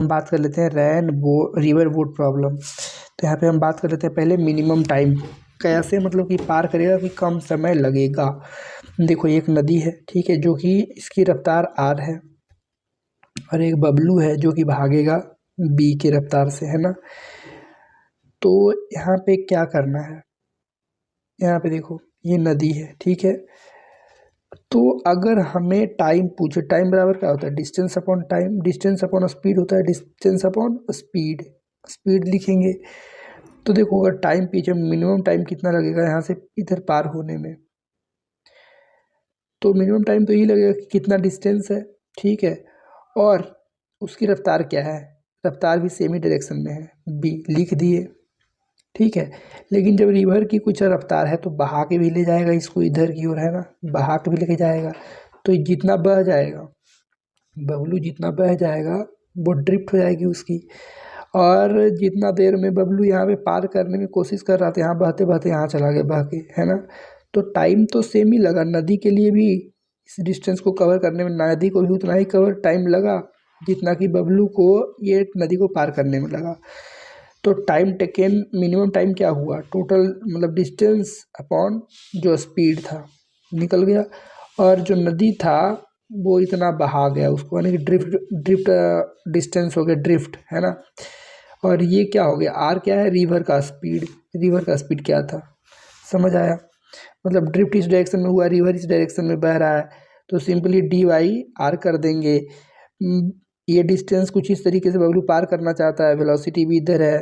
हम बात कर लेते हैं रिवर बोट प्रॉब्लम। तो यहाँ पे हम बात कर लेते हैं पहले मिनिमम टाइम कैसे मतलब कि पार करेगा कि कम समय लगेगा। देखो एक नदी है, ठीक है, जो कि इसकी रफ्तार आर है और एक बबलू है जो कि भागेगा बी की रफ्तार से, है ना। तो यहाँ पे क्या करना है, यहाँ पे देखो ये नदी है, ठीक है। तो अगर हमें टाइम पूछे, टाइम बराबर क्या होता है, distance upon time, distance upon speed होता है, डिस्टेंस अपॉन स्पीड, स्पीड लिखेंगे। तो देखो अगर टाइम पूछे मिनिमम टाइम कितना लगेगा यहाँ से इधर पार होने में, तो मिनिमम टाइम तो यही लगेगा कि कितना डिस्टेंस है, ठीक है, और उसकी रफ्तार क्या है, रफ्तार भी सेम ही डायरेक्शन में है, बी लिख दिए, ठीक है। लेकिन जब रिवर की कुछ रफ्तार है तो बहा के भी ले जाएगा इसको इधर की ओर, है ना, बहा के भी लेके जाएगा। तो जितना बह जाएगा बबलू, जितना बह जाएगा वो ड्रिफ्ट हो जाएगी उसकी। और जितना देर में बबलू यहाँ पे पार करने में कोशिश कर रहा था, यहाँ बहते बहते यहाँ चला गया बह के, है ना। तो टाइम तो सेम ही लगा, नदी के लिए भी इस डिस्टेंस को कवर करने में नदी को भी उतना ही कवर टाइम लगा जितना कि बबलू को ये नदी को पार करने में लगा। तो टाइम टेकन मिनिमम टाइम क्या हुआ, टोटल मतलब डिस्टेंस अपॉन जो स्पीड था निकल गया, और जो नदी था वो इतना बहा गया उसको, यानी कि ड्रिफ्ट ड्रिफ्ट डिस्टेंस हो गया, ड्रिफ्ट, है ना। और ये क्या हो गया, आर क्या है, रिवर का स्पीड, रिवर का स्पीड क्या था, समझ आया। मतलब ड्रिफ्ट इस डायरेक्शन में हुआ, रिवर इस डायरेक्शन में बह रहा है, तो सिंपली डी वाई आर कर देंगे। ये डिस्टेंस कुछ इस तरीके से बबलू पार करना चाहता है, वेलोसिटी भी इधर है,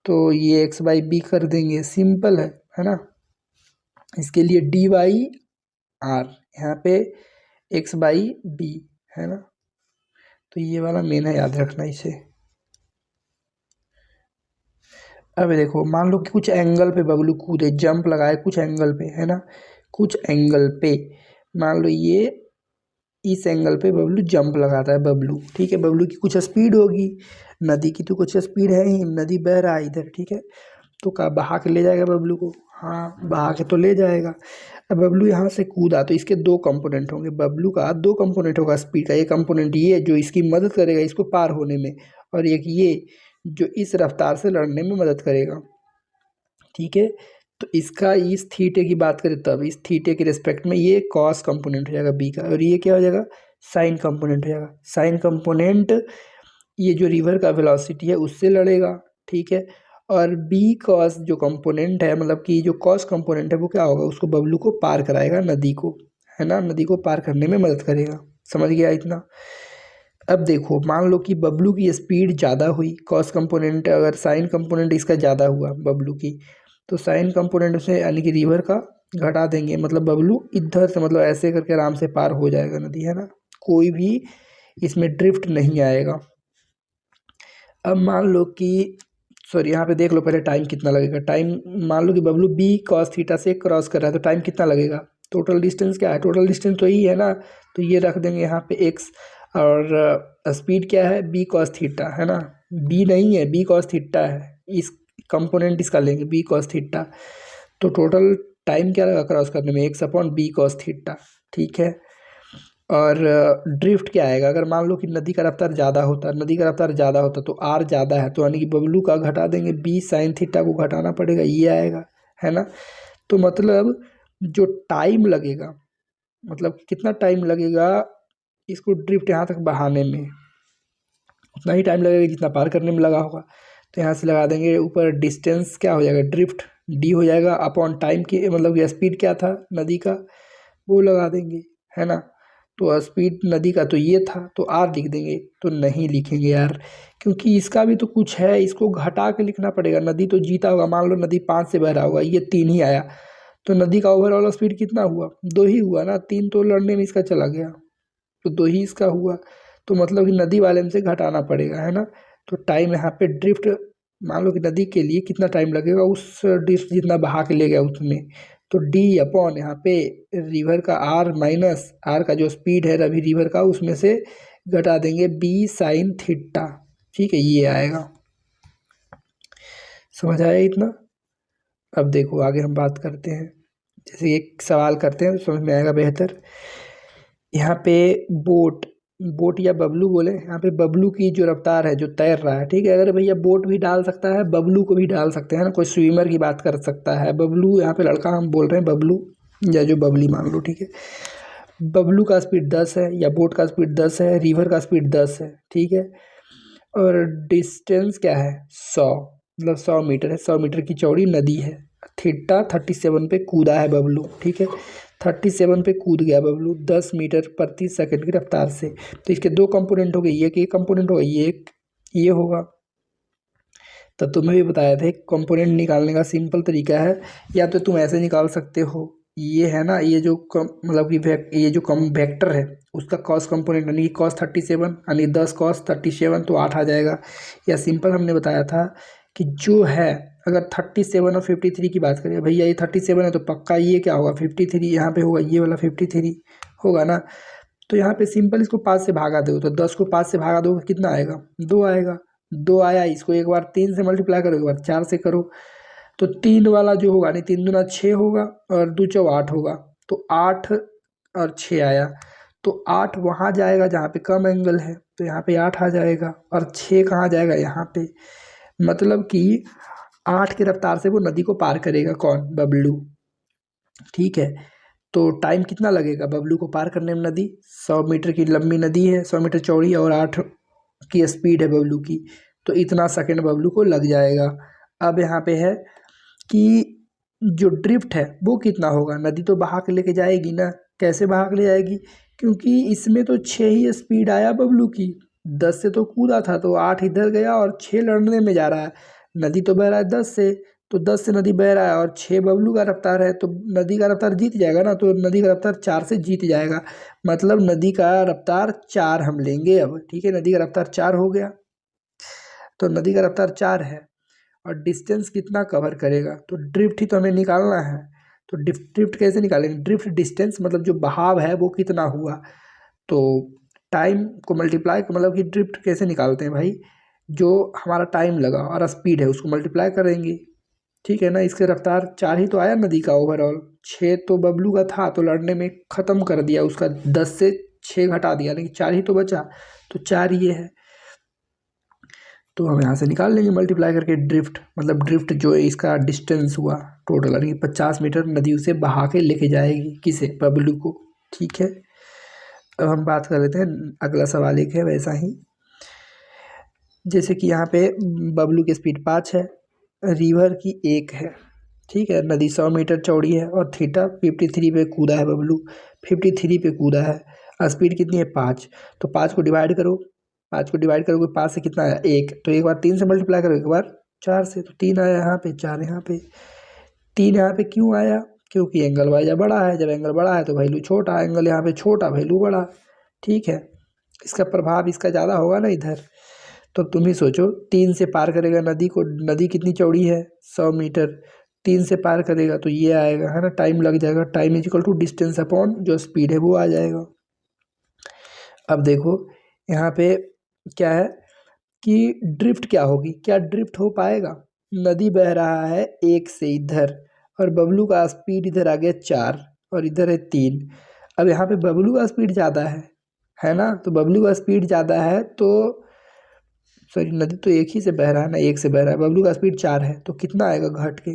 तो ये एक्स बाई बी कर देंगे, सिंपल है ना। इसके लिए डी वाई आर यहाँ पे एक्स बाई बी, है ना। तो ये वाला मेन है, याद रखना इसे। अब देखो मान लो कि कुछ एंगल पे बबलू कूदे, जंप लगाए कुछ एंगल पे, है ना, कुछ एंगल पे मान लो ये इस एंगल पे बबलू जंप लगाता है बबलू, ठीक है। बबलू की कुछ स्पीड होगी, नदी की तो कुछ स्पीड है ही, नदी बह रहा है इधर, ठीक है। तो का बहा के ले जाएगा बबलू को, हाँ बहा के तो ले जाएगा। अब बबलू यहाँ से कूदा तो इसके दो कंपोनेंट होंगे, बबलू का दो कंपोनेंट होगा स्पीड का, एक कंपोनेंट ये जो इसकी मदद करेगा इसको पार होने में, और एक ये जो इस रफ्तार से लड़ने में मदद करेगा, ठीक है। तो इसका इस थीटे की बात करें तब इस थीटे के रिस्पेक्ट में ये कॉस कंपोनेंट हो जाएगा बी का, और ये क्या हो जाएगा, साइन कंपोनेंट हो जाएगा। साइन कंपोनेंट ये जो रिवर का वेलोसिटी है उससे लड़ेगा, ठीक है। और बी कॉस जो कंपोनेंट है, मतलब कि जो कॉस कंपोनेंट है वो क्या होगा, उसको बबलू को पार कराएगा नदी को, है ना, नदी को पार करने में मदद करेगा। समझ गया इतना। अब देखो मान लो कि बबलू की स्पीड ज़्यादा हुई, कॉस कंपोनेंट अगर साइन कंपोनेंट इसका ज़्यादा हुआ बबलू की, तो साइन कंपोनेंट से यानी कि रिवर का घटा देंगे, मतलब बबलू इधर से मतलब ऐसे करके आराम से पार हो जाएगा नदी, है ना, कोई भी इसमें ड्रिफ्ट नहीं आएगा। अब मान लो कि सॉरी यहाँ पे देख लो पहले टाइम कितना लगेगा, टाइम मान लो कि बबलू बी कॉस थीटा से क्रॉस कर रहा है, तो टाइम कितना लगेगा, टोटल डिस्टेंस क्या है, टोटल डिस्टेंस तो यही है ना, तो ये रख देंगे यहाँ पे एक्स, और स्पीड क्या है बी कॉस थीटा, है ना, बी नहीं है बी कॉस थीटा है, इस कंपोनेंट इसका लेंगे बी कॉस थीटा। तो टोटल टाइम क्या लगा क्रॉस करने में, X upon B cos theta, ठीक है। और ड्रिफ्ट क्या आएगा, अगर मान लो कि नदी का रफ्तार ज़्यादा होता, नदी का रफ्तार ज़्यादा होता तो आर ज़्यादा है, तो यानी कि बबलू का घटा देंगे, बी साइन थीटा को घटाना पड़ेगा, ये आएगा, है ना। तो मतलब जो टाइम लगेगा, मतलब कितना टाइम लगेगा इसको ड्रिफ्ट यहाँ तक बहाने में, उतना ही टाइम लगेगा जितना पार करने में लगा होगा। तो यहाँ से लगा देंगे ऊपर डिस्टेंस क्या हो जाएगा, ड्रिफ्ट डी हो जाएगा अपॉन टाइम की, मतलब कि स्पीड क्या था नदी का वो लगा देंगे, है ना। तो स्पीड नदी का तो ये था, तो आर लिख देंगे, तो नहीं लिखेंगे यार, क्योंकि इसका भी तो कुछ है, इसको घटा के लिखना पड़ेगा। नदी तो जीता होगा, मान लो नदी 5 से बह रहा होगा, ये 3 ही आया, तो नदी का ओवरऑल स्पीड कितना हुआ, 2 ही हुआ ना, 3 तो लड़ने में इसका चला गया, तो 2 ही इसका हुआ। तो मतलब कि नदी वाले में से घटाना पड़ेगा, है ना। तो टाइम यहाँ पे ड्रिफ्ट मान लो कि नदी के लिए कितना टाइम लगेगा, उस ड्रिफ्ट जितना बहा के ले गया उतने, तो डी अपॉन यहाँ पे रिवर का आर माइनस आर का जो स्पीड है अभी रिवर का उसमें से घटा देंगे बी साइन थीटा, ठीक है, ये आएगा। समझ आया इतना। अब देखो आगे हम बात करते हैं, जैसे एक सवाल करते हैं तो समझ में आएगा बेहतर। यहाँ पे बोट बोट या बबलू बोले, यहाँ पे बबलू की जो रफ्तार है जो तैर रहा है, ठीक है। अगर भैया बोट भी डाल सकता है, बबलू को भी डाल सकते हैं ना, कोई स्विमर की बात कर सकता है। बबलू यहाँ पे लड़का हम बोल रहे हैं बबलू, या जो बबली मान लो, ठीक है। बबलू का स्पीड 10 है, या बोट का स्पीड 10 है, रिवर का स्पीड 10 है, ठीक है। और डिस्टेंस क्या है, 100, मतलब 100 मीटर है, 100 मीटर की चौड़ी नदी है। थीटा 37 पे कूदा है बबलू, ठीक है। 37 पे कूद गया बबलू 10 मीटर प्रति सेकंड की रफ्तार से। तो इसके दो कंपोनेंट हो गए, ये कंपोनेंट होगा, ये एक ये होगा। तो तुम्हें भी बताया था एक कंपोनेंट निकालने का सिंपल तरीका है, या तो तुम ऐसे निकाल सकते हो, ये है ना, ये जो कम मतलब कि ये जो कम वेक्टर है उसका कॉस कंपोनेंट यानी कि cos 37 यानी 10 cos 37 तो 8 आ जाएगा। या सिंपल हमने बताया था कि जो है अगर 37 और 53 की बात करें, भैया ये 37 है तो पक्का ये क्या होगा 53 यहाँ पे होगा, ये वाला 53 होगा ना। तो यहाँ पे सिंपल इसको 5 से भागा दो, तो 10 को 5 से भागा दो कितना आएगा, 2 आएगा। 2 आया, इसको एक बार 3 से मल्टीप्लाई करो, एक बार 4 से करो, तो 3 वाला जो होगा नहीं, 3 दूना 6 होगा और 2 चौ 8 होगा, तो 8 और 6 आया। तो 8 वहाँ जाएगा जहाँ पे कम एंगल है, तो यहाँ पे 8 आ जाएगा, और 6 कहाँ जाएगा यहाँ पे, मतलब कि 8 की रफ्तार से वो नदी को पार करेगा, कौन, बबलू, ठीक है। तो टाइम कितना लगेगा बबलू को पार करने में, नदी 100 मीटर की लंबी नदी है, 100 मीटर चौड़ी है, और 8 की स्पीड है बबलू की, तो इतना सेकंड बबलू को लग जाएगा। अब यहाँ पे है कि जो ड्रिफ्ट है वो कितना होगा, नदी तो बहा के लेके जाएगी ना, कैसे बहा के ले जाएगी, क्योंकि इसमें तो 6 ही स्पीड आया बबलू की, 10 से तो कूदा था, तो 8 इधर गया और 6 लड़ने में जा रहा है। नदी तो बह रहा है 10 से, तो 10 से नदी बह रहा है और 6 बबलू का रफ्तार है, तो नदी का रफ्तार जीत जाएगा ना, तो नदी का रफ्तार 4 से जीत जाएगा, मतलब नदी का रफ्तार 4 हम लेंगे अब, ठीक है। नदी का रफ्तार 4 हो गया, तो नदी का रफ्तार 4 है, और डिस्टेंस कितना कवर करेगा, तो ड्रिफ्ट ही तो हमें निकालना है। तो ड्रिफ्ट कैसे निकालेंगे, ड्रिफ्ट डिस्टेंस मतलब जो बहाव है वो कितना हुआ, तो टाइम को मल्टीप्लाई, मतलब कि ड्रिफ्ट कैसे निकालते हैं भाई, जो हमारा टाइम लगा और स्पीड है उसको मल्टीप्लाई करेंगे, ठीक है ना। इसके रफ्तार 4 ही तो आया नदी का ओवरऑल, 6 तो बबलू का था तो लड़ने में ख़त्म कर दिया उसका, 10 से 6 घटा दिया, लेकिन 4 ही तो बचा, तो 4 ये है। तो हम यहाँ से निकाल लेंगे मल्टीप्लाई करके, ड्रिफ्ट मतलब ड्रिफ्ट जो इसका डिस्टेंस हुआ टोटल, यानी 50 मीटर नदी उसे बहा के लेके जाएगी, किसे, बबलू को, ठीक है। अब हम बात कर लेते हैं, अगला सवाल एक है वैसा ही, जैसे कि यहाँ पे बबलू की स्पीड 5 है, रिवर की 1 है, ठीक है। नदी 100 मीटर चौड़ी है और थीटा 53 पे कूदा है बबलू, 53 पे कूदा है, स्पीड कितनी है 5, तो 5 को डिवाइड करो, 5 को डिवाइड करोगे 5 से कितना आया 1, तो एक बार 3 से मल्टीप्लाई करो, एक बार 4 से, तो 3 आया यहाँ पे, 4 यहाँ पे। 3 यहाँ पे क्यों आया, क्योंकि एंगल वाइज बड़ा है, जब एंगल बड़ा है तो वैल्यू छोटा, एंगल यहाँ पे छोटा वैल्यू बड़ा, ठीक है। इसका प्रभाव इसका ज़्यादा होगा ना इधर, तो तुम ही सोचो, 3 से पार करेगा नदी को, नदी कितनी चौड़ी है 100 मीटर, 3 से पार करेगा तो ये आएगा, है ना, टाइम लग जाएगा, time is equal to distance upon जो स्पीड है वो आ जाएगा। अब देखो यहाँ पे क्या है कि ड्रिफ्ट क्या होगी, क्या ड्रिफ्ट हो पाएगा, नदी बह रहा है 1 से इधर, और बबलू का स्पीड इधर आ गया 4 और इधर है 3। अब यहाँ पे बबलू का स्पीड ज़्यादा है ना, तो बबलू का स्पीड ज़्यादा है, तो सॉरी नदी तो एक ही से बह रहा है ना, 1 से बह रहा है, बबलू का स्पीड 4 है, तो कितना आएगा घट के,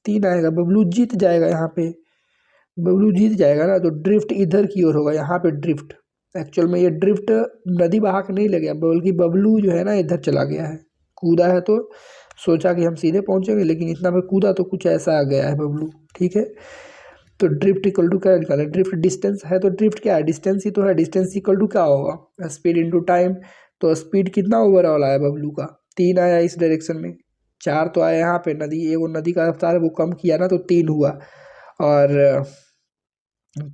3 आएगा, बबलू जीत जाएगा यहाँ पे, बबलू जीत जाएगा ना, तो ड्रिफ्ट इधर की ओर होगा, यहाँ पे ड्रिफ्ट, एक्चुअल में ये ड्रिफ्ट नदी बहा के नहीं ले गया, बल्कि बबलू जो है ना इधर चला गया है, कूदा है, तो सोचा कि हम सीधे पहुंचेंगे, लेकिन इतना पे कूदा तो कुछ ऐसा आ गया है बबलू, ठीक है। तो ड्रिफ्ट इक्वल टू क्या निकालें, ड्रिफ्ट डिस्टेंस है, तो ड्रिफ्ट क्या है, डिस्टेंस ही तो है, डिस्टेंस इक्वल टू क्या होगा, स्पीड इंटू टाइम। तो स्पीड कितना ओवरऑल आया बबलू का, 3 आया इस डायरेक्शन में, 4 तो आया यहाँ पे, नदी वो नदी का रफ्तार है वो कम किया ना, तो 3 हुआ, और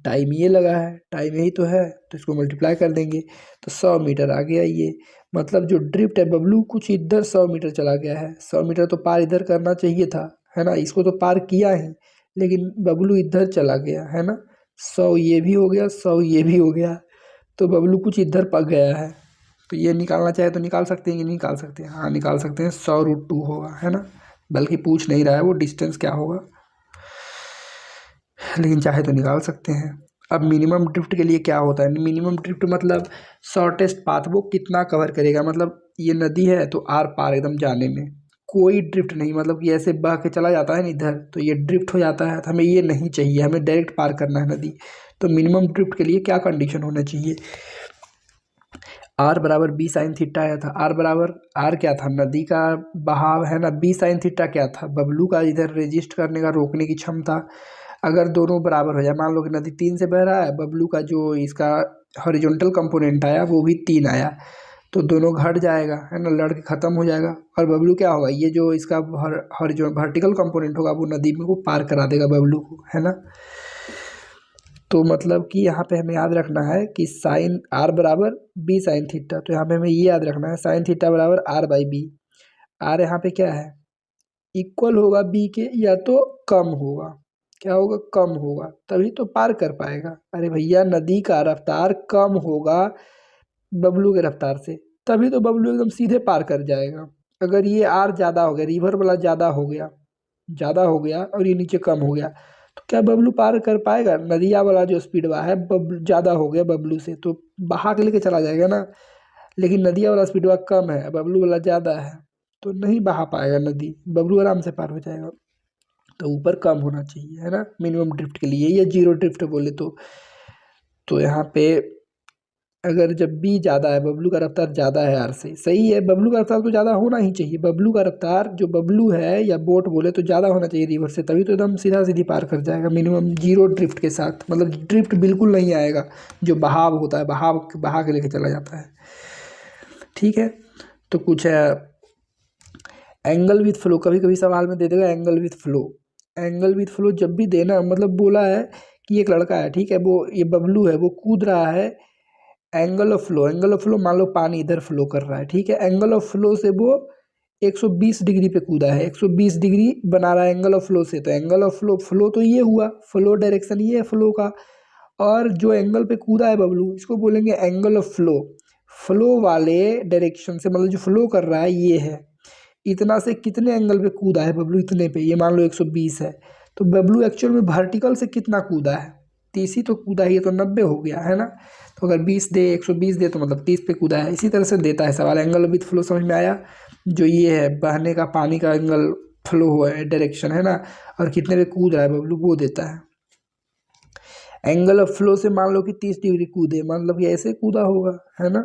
टाइम ये लगा है, टाइम यही तो है, तो इसको मल्टीप्लाई कर देंगे, तो 100 मीटर आ गया ये, मतलब जो ड्रिफ्ट है बबलू कुछ इधर 100 मीटर चला गया है, 100 मीटर तो पार इधर करना चाहिए था, है ना, इसको तो पार किया ही, लेकिन बबलू इधर चला गया, है ना, 100 ये भी हो गया, 100 ये भी हो गया, तो बबलू कुछ इधर पक गया है। तो ये निकालना चाहे तो निकाल सकते हैं कि नहीं निकाल सकते हैं, हाँ निकाल सकते हैं, 100√2 होगा, है ना, बल्कि पूछ नहीं रहा है वो डिस्टेंस क्या होगा, लेकिन चाहे तो निकाल सकते हैं। अब मिनिमम ड्रिफ्ट के लिए क्या होता है, मिनिमम ड्रिफ्ट मतलब शॉर्टेस्ट पाथ वो कितना कवर करेगा, मतलब ये नदी है तो आर पार एकदम जाने में कोई ड्रिफ्ट नहीं, मतलब कि ऐसे बह के चला जाता है ना इधर तो ये ड्रिफ्ट हो जाता है, तो हमें ये नहीं चाहिए, हमें डायरेक्ट पार करना है नदी। तो मिनिमम ड्रिफ्ट के लिए क्या कंडीशन होना चाहिए, आर बराबर बी साइन थीटा आया था, आर बराबर आर क्या था, नदी का बहाव है ना, बी साइन थीटा क्या था, बबलू का इधर रेजिस्ट करने का रोकने की क्षमता। अगर दोनों बराबर हो जाए, मान लो कि नदी 3 से बह रहा है, बबलू का जो इसका हॉरिजॉन्टल कंपोनेंट आया वो भी 3 आया, तो दोनों घट जाएगा है ना, लड़ के ख़त्म हो जाएगा। और बबलू क्या होगा, ये जो इसका वर्टिकल कंपोनेंट होगा वो नदी में को पार करा देगा बबलू को, है ना। तो मतलब कि यहाँ पे हमें याद रखना है कि साइन आर बराबर बी साइन थीटा, तो यहाँ पे हमें ये याद रखना है साइन थीटा बराबर आर बाई बी। आर यहाँ पे क्या है, इक्वल होगा बी के या तो कम होगा, क्या होगा, कम होगा, तभी तो पार कर पाएगा। अरे भैया नदी का रफ्तार कम होगा बबलू के रफ्तार से, तभी तो बबलू एकदम सीधे पार कर जाएगा। अगर ये आर ज़्यादा हो गया, रिवर वाला ज़्यादा हो गया और ये नीचे कम हो गया, तो क्या बबलू पार कर पाएगा, नदिया वाला जो स्पीड बहा है बबलू ज़्यादा हो गया बबलू से तो बहा के लेके चला जाएगा ना, लेकिन नदिया वाला स्पीड कम है, बबलू वाला ज़्यादा है, तो नहीं बहा पाएगा नदी, बबलू आराम से पार हो जाएगा। तो ऊपर कम होना चाहिए, है ना, मिनिमम ड्रिफ्ट के लिए, या जीरो ड्रिफ्ट बोले तो यहाँ पे अगर जब बी ज़्यादा है, बबलू का रफ्तार ज़्यादा है आर से, सही है, बबलू का रफ्तार तो ज़्यादा होना ही चाहिए, बबलू का रफ्तार जो बबलू है या बोट बोले तो ज़्यादा होना चाहिए रिवर से, तभी तो एकदम सीधा सीधी पार कर जाएगा मिनिमम जीरो ड्रिफ्ट के साथ, मतलब ड्रिफ्ट बिल्कुल नहीं आएगा, जो बहाव होता है बहा के लेके चला जाता है। ठीक है, तो कुछ है एंगल विथ फ्लो, कभी कभी सवाल में दे देगा angle with flow. Angle with flow जब भी देना, मतलब बोला है कि एक लड़का है, ठीक है, वो ये बबलू है वो कूद रहा है, एंगल ऑफ फ्लो मान लो पानी इधर फ्लो कर रहा है, ठीक है, एंगल ऑफ फ्लो से वो 120 डिग्री पे कूदा है, 120 डिग्री बना रहा है एंगल ऑफ फ्लो से, तो एंगल ऑफ फ्लो तो ये हुआ, फ्लो डायरेक्शन ये है फ्लो का, और जो एंगल पे कूदा है बबलू इसको बोलेंगे एंगल ऑफ फ्लो, फ्लो वाले डायरेक्शन से, मतलब जो फ्लो कर रहा है ये है, इतना से कितने एंगल पे कूदा है बबलू, इतने पे, ये मान लो 120 है, तो बबलू एक्चुअल में वर्टिकल से कितना कूदा है, 30 ही तो कूदा है, ये तो 90 हो गया है ना, तो अगर 20 दे 120 दे तो मतलब 30 पे कूदा है, इसी तरह से देता है सवाल। एंगल विथ फ्लो समझ में आया, जो ये है बहने का पानी का एंगल फ्लो हुआ है डायरेक्शन, है ना, और कितने पे कूद रहा है बबलू वो देता है। एंगल ऑफ फ्लो से मान लो कि 30 डिग्री कूदे, मतलब कि ऐसे कूदा होगा, है ना,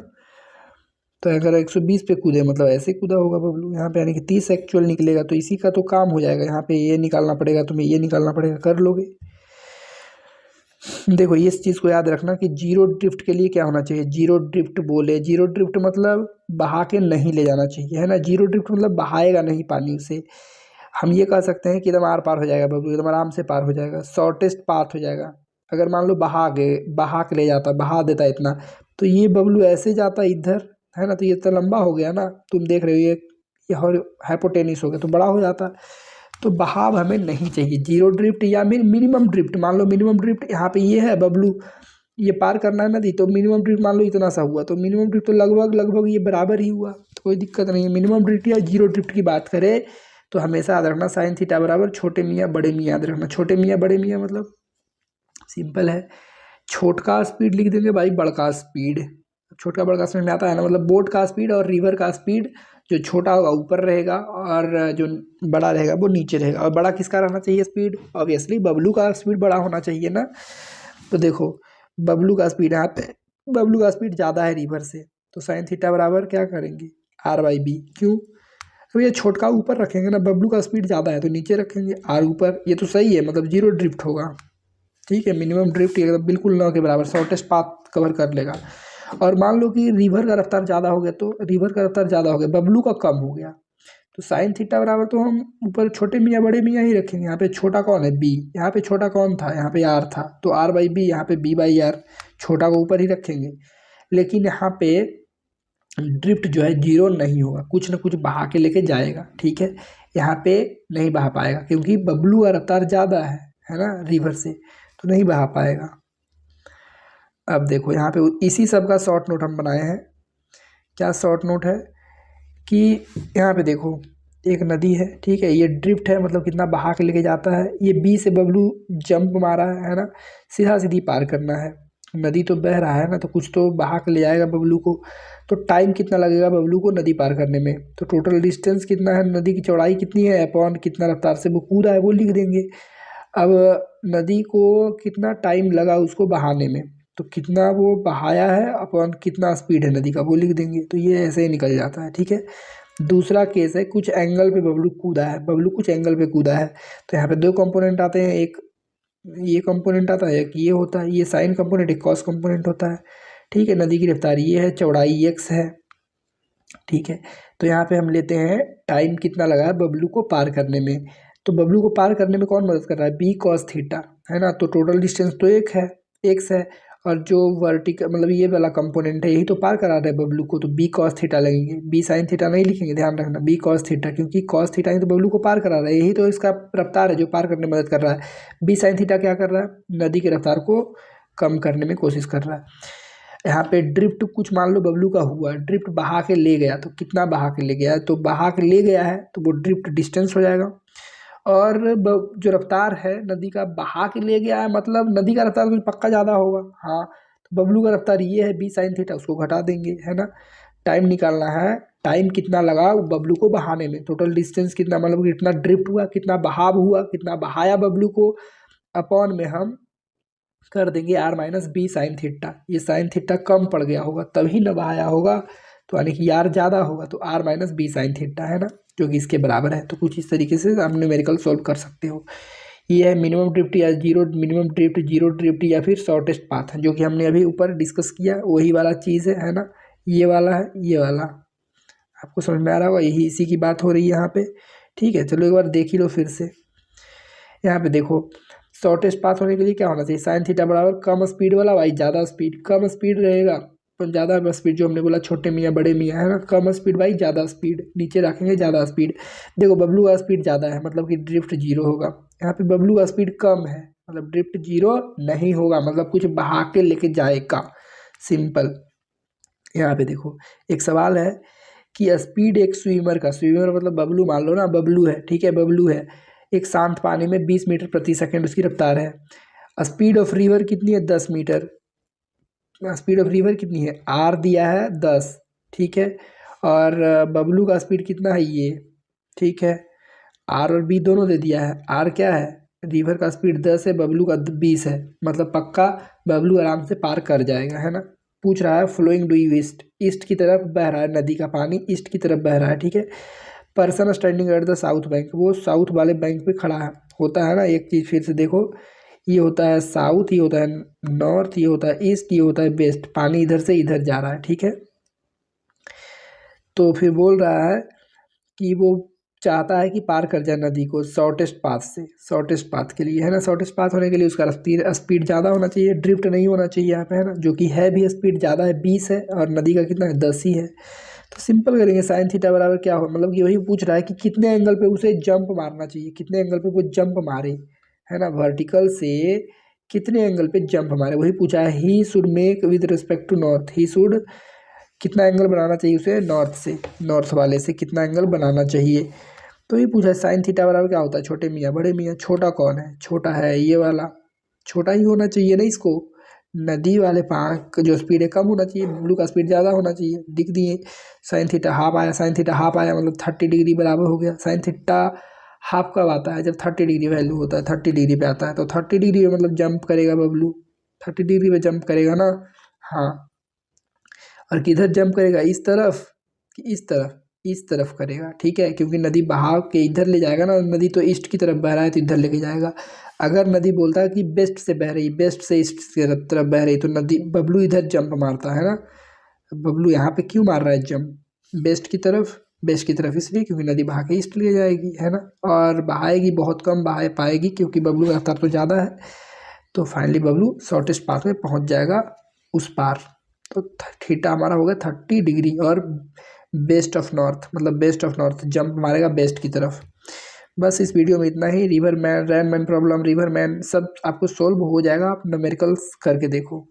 तो अगर 120 पे कूदे मतलब ऐसे कूदा होगा बबलू, यहाँ पे यानी कि 30 एक्चुअल निकलेगा, तो इसी का तो काम हो जाएगा, यहाँ पे ये निकालना पड़ेगा, तुम्हें ये निकालना पड़ेगा, कर लोगे। देखो इस चीज़ को याद रखना कि जीरो ड्रिफ्ट के लिए क्या होना चाहिए, जीरो ड्रिफ्ट बोले, जीरो ड्रिफ्ट मतलब बहा के नहीं ले जाना चाहिए, है ना, जीरो ड्रिफ्ट मतलब बहाएगा नहीं पानी उसे, हम ये कह सकते हैं कि एकदम आर पार हो जाएगा बबलू, एकदम आराम से पार हो जाएगा, शॉर्टेस्ट पाथ हो जाएगा। अगर मान लो बहा के ले जाता, बहा देता इतना, तो ये बबलू ऐसे जाता इधर, है ना, तो ये तो लंबा हो गया ना, तुम देख रहे हो ये हाइपोटेनिस हो गया तो बड़ा हो जाता, तो बहाव हमें नहीं चाहिए, जीरो ड्रिफ्ट या मिनिमम ड्रिफ्ट, मान लो मिनिमम ड्रिफ्ट यहाँ पे ये है बबलू, ये पार करना है नदी, तो मिनिमम ड्रिफ्ट मान लो इतना सा हुआ, तो मिनिमम ड्रिफ्ट तो लगभग लगभग ये बराबर ही हुआ, तो कोई दिक्कत नहीं है। मिनिमम ड्रिफ्ट या जीरो ड्रिफ्ट की बात करें तो हमेशा याद रखना साइन थीटा बराबर छोटे मियाँ बड़े मियाँ, याद रखना, छोटे मियाँ बड़े मियाँ मतलब सिंपल है, छोटका स्पीड लिख देंगे भाई बड़का स्पीड, छोटका बड़का समझ में आता है ना, मतलब बोट का स्पीड और रिवर का स्पीड, जो छोटा होगा ऊपर रहेगा और जो बड़ा रहेगा वो नीचे रहेगा, और बड़ा किसका रहना चाहिए स्पीड, ऑब्वियसली बबलू का स्पीड बड़ा होना चाहिए ना। तो देखो बबलू का स्पीड यहाँ पे, बबलू का स्पीड ज़्यादा है रिवर से, तो साइन थीटा बराबर क्या करेंगे आर बाई बी, क्यों, तो ये छोटका ऊपर रखेंगे ना, बबलू का स्पीड ज़्यादा है तो नीचे रखेंगे आर ऊपर, ये तो सही है, मतलब जीरो ड्रिफ्ट होगा, ठीक है, मिनिमम ड्रिफ्ट एकदम बिल्कुल न के बराबर, शॉर्टेस्ट पाथ कवर कर लेगा। और मान लो कि रिवर का रफ्तार ज़्यादा हो गया, तो रिवर का रफ्तार ज़्यादा हो गया, बबलू का कम हो गया, तो साइन थीटा बराबर तो हम ऊपर छोटे मियाँ बड़े मियाँ ही रखेंगे, यहाँ पे छोटा कौन है बी, यहाँ पे छोटा कौन था, यहाँ पे आर था, तो आर बाई बी, यहाँ पे बी बाई आर, छोटा को ऊपर ही रखेंगे, लेकिन यहाँ पे ड्रिफ्ट जो है जीरो नहीं होगा, कुछ ना कुछ बहा के लेके जाएगा, ठीक है, यहाँ पे नहीं बहा पाएगा क्योंकि बबलू का रफ्तार ज़्यादा है ना रिवर से, तो नहीं बहा पाएगा। अब देखो यहाँ पे इसी सब का शॉर्ट नोट हम बनाए हैं, क्या शॉर्ट नोट है कि यहाँ पे देखो एक नदी है, ठीक है, ये ड्रिफ्ट है, मतलब कितना बहा के लेके जाता है। ये बी से बबलू जंप मारा है ना, सीधा सीधी पार करना है। नदी तो बह रहा है ना, तो कुछ तो बहा के ले जाएगा बबलू को। तो टाइम कितना लगेगा बबलू को नदी पार करने में, तो टोटल डिस्टेंस कितना है, नदी की चौड़ाई कितनी है अपॉन कितना रफ्तार से वो कूदा है वो लिख देंगे। अब नदी को कितना टाइम लगा उसको बहाने में, तो कितना वो बहाया है अपॉन कितना स्पीड है नदी का वो लिख देंगे। तो ये ऐसे ही निकल जाता है, ठीक है। दूसरा केस है, कुछ एंगल पे बबलू कूदा है, बबलू कुछ एंगल पे कूदा है। तो यहाँ पे दो कंपोनेंट आते हैं, एक ये कंपोनेंट आता है, एक ये होता है, ये साइन कंपोनेंट, एक कॉस कंपोनेंट होता है, ठीक है। नदी की रफ्तार ये है, चौड़ाई x है, ठीक है। तो यहाँ पे हम लेते हैं टाइम कितना लगा है बबलू को पार करने में। तो बबलू को पार करने में कौन मदद कर रहा है, बी कॉस थीटा, है ना। तो टोटल डिस्टेंस तो एक है, एक्स है, और जो वर्टिकल मतलब ये वाला कंपोनेंट है यही तो पार करा रहा है बबलू को, तो बी कॉस थीटा लगेंगे, बी साइन थीटा नहीं लिखेंगे, ध्यान रखना, बी कॉस थीटा, क्योंकि कॉस थीटा ही तो बबलू को पार करा रहा है, यही तो इसका रफ्तार है जो पार करने में मदद कर रहा है। बी साइन थीटा क्या कर रहा है, नदी की रफ्तार को कम करने में कोशिश कर रहा है। यहाँ पे ड्रिफ्ट कुछ मान लो बबलू का हुआ, ड्रिफ्ट बहा के ले गया, तो कितना बहा के ले गया है, तो बहा के ले गया है तो वो ड्रिफ्ट डिस्टेंस हो जाएगा। और जो रफ्तार है नदी का बहा के ले गया है, मतलब नदी का रफ्तार कुछ पक्का ज़्यादा होगा, हाँ। तो बबलू का रफ्तार ये है बी साइन थीटा, उसको घटा देंगे, है ना। टाइम निकालना है, टाइम कितना लगा बबलू को बहाने में, टोटल डिस्टेंस कितना, मतलब कितना ड्रिफ्ट हुआ, कितना बहाव हुआ, कितना बहाया बबलू को, अपॉन में हम कर देंगे R minus B sine theta. ये साइन थीटा कम पड़ गया होगा तभी न बहाया होगा, तो यानी कि आर ज़्यादा होगा, तो R minus B sine theta, है ना, जो कि इसके बराबर है। तो कुछ इस तरीके से आप न्यूमेरिकल सॉल्व कर सकते हो। ये है मिनिमम ड्रिफ्ट या zero, minimum drift, zero drift, या फिर शॉर्टेस्ट पाथ, जो कि हमने अभी ऊपर डिस्कस किया वही वाला चीज़ है ना। ये वाला है, ये वाला आपको समझ में आ रहा होगा, यही इसी की बात हो रही है यहाँ पे, ठीक है। चलो एक बार देख ही लो फिर से। यहाँ पे देखो, शॉर्टेस्ट पाथ होने के लिए क्या होना चाहिए, साइन थीटा बराबर कम स्पीड वाला वाई ज़्यादा स्पीड, कम स्पीड रहेगा पर ज़्यादा स्पीड, जो हमने बोला छोटे मियाँ बड़े मियाँ, है ना, कम स्पीड बाई ज़्यादा स्पीड, नीचे रखेंगे ज़्यादा स्पीड। देखो बबलू का स्पीड ज़्यादा है, मतलब कि ड्रिफ्ट जीरो होगा। यहाँ पे बबलू का स्पीड कम है, मतलब ड्रिफ्ट जीरो नहीं होगा, मतलब कुछ बहा के लेके जाएगा, सिंपल। यहाँ पे देखो एक सवाल है कि स्पीड एक स्विमर का, स्विमर मतलब बबलू मान लो ना, बबलू है, ठीक है, बबलू है, एक शांत पानी में 20 मीटर प्रति सेकंड उसकी रफ्तार है। स्पीड ऑफ रिवर कितनी है, 10 मीटर। स्पीड ऑफ रिवर कितनी है, आर दिया है 10, ठीक है। और बबलू का स्पीड कितना है ये, ठीक है, आर और बी दोनों दे दिया है। आर क्या है, रिवर का स्पीड 10 है, बबलू का 20 है, मतलब पक्का बबलू आराम से पार कर जाएगा, है ना। पूछ रहा है फ्लोइंग डू ईस्ट, ईस्ट की तरफ बह रहा है नदी का पानी, ईस्ट की तरफ बह रहा है, ठीक है। Person standing at the south bank, वो साउथ वाले बैंक पे खड़ा है, होता है ना। एक चीज़ फिर से देखो, ये होता है साउथ, ये होता है नॉर्थ, ये होता है ईस्ट, ये होता है वेस्ट, पानी इधर से इधर जा रहा है, ठीक है। तो फिर बोल रहा है कि वो चाहता है कि पार कर जाए नदी को शॉर्टेस्ट पाथ से, शॉर्टेस्ट पाथ के लिए, है ना। शॉर्टेस्ट पाथ होने के लिए उसका स्पीड ज़्यादा होना चाहिए, ड्रिफ्ट नहीं होना चाहिए यहाँ पे, है ना, जो कि है भी, स्पीड ज़्यादा है 20 है, और नदी का कितना है 10 ही है। तो सिंपल करेंगे, साइन थीटा बराबर क्या हो, मतलब कि वही पूछ रहा है कि कितने एंगल पे उसे जंप मारना चाहिए, कितने एंगल पे वो जंप मारे, है ना, वर्टिकल से कितने एंगल पे जंप मारे, वही पूछा है। He should make with respect to north, he should कितना एंगल बनाना चाहिए उसे नॉर्थ से, नॉर्थ वाले से कितना एंगल बनाना चाहिए। तो ये पूछा है साइन थीटा बराबर क्या होता है, छोटे मियाँ बड़े मियाँ, छोटा कौन है, छोटा है ये वाला, छोटा ही होना चाहिए ना इसको। नदी वाले पार्क जो स्पीड है कम होना चाहिए, ब्लू का स्पीड ज़्यादा होना चाहिए, दिख दिए। साइन थीटा हाफ आया, साइन थीटा हाफ आया, मतलब 30 डिग्री बराबर हो गया। साइन थीटा हाफ कब आता है, जब 30 डिग्री वैल्यू होता है, 30 डिग्री पे आता है, तो 30 डिग्री में मतलब जंप करेगा बबलू, 30 डिग्री पे जंप करेगा ना, हाँ। और किधर जंप करेगा, इस तरफ कि इस तरफ, इस तरफ करेगा, ठीक है, क्योंकि नदी बहाव के इधर ले जाएगा ना, नदी तो ईस्ट की तरफ बह रहा है तो इधर लेके जाएगा। अगर नदी बोलता है कि वेस्ट से बह रही, वेस्ट से ईस्ट की तरफ बह रही, तो नदी बबलू इधर जंप मारता है ना। बबलू यहाँ पे क्यों मार रहा है जंप, वेस्ट की तरफ, वेस्ट की तरफ इसलिए क्योंकि नदी बहा के ईस्ट ले जाएगी, है ना, और बहाएगी बहुत कम बहा पाएगी क्योंकि बबलू का रफ्तार तो ज़्यादा है। तो फाइनली बबलू शॉर्टेस्ट पाथ में पहुँच जाएगा उस पार। तो थीटा हमारा हो गया 30 डिग्री, और बेस्ट ऑफ नॉर्थ, मतलब बेस्ट ऑफ नॉर्थ जंप मारेगा बेस्ट की तरफ। बस इस वीडियो में इतना ही। रिवर मैन, रैन मैन प्रॉब्लम, रिवर मैन सब आपको सोल्व हो जाएगा, आप न्यूमेरिकल्स करके देखो।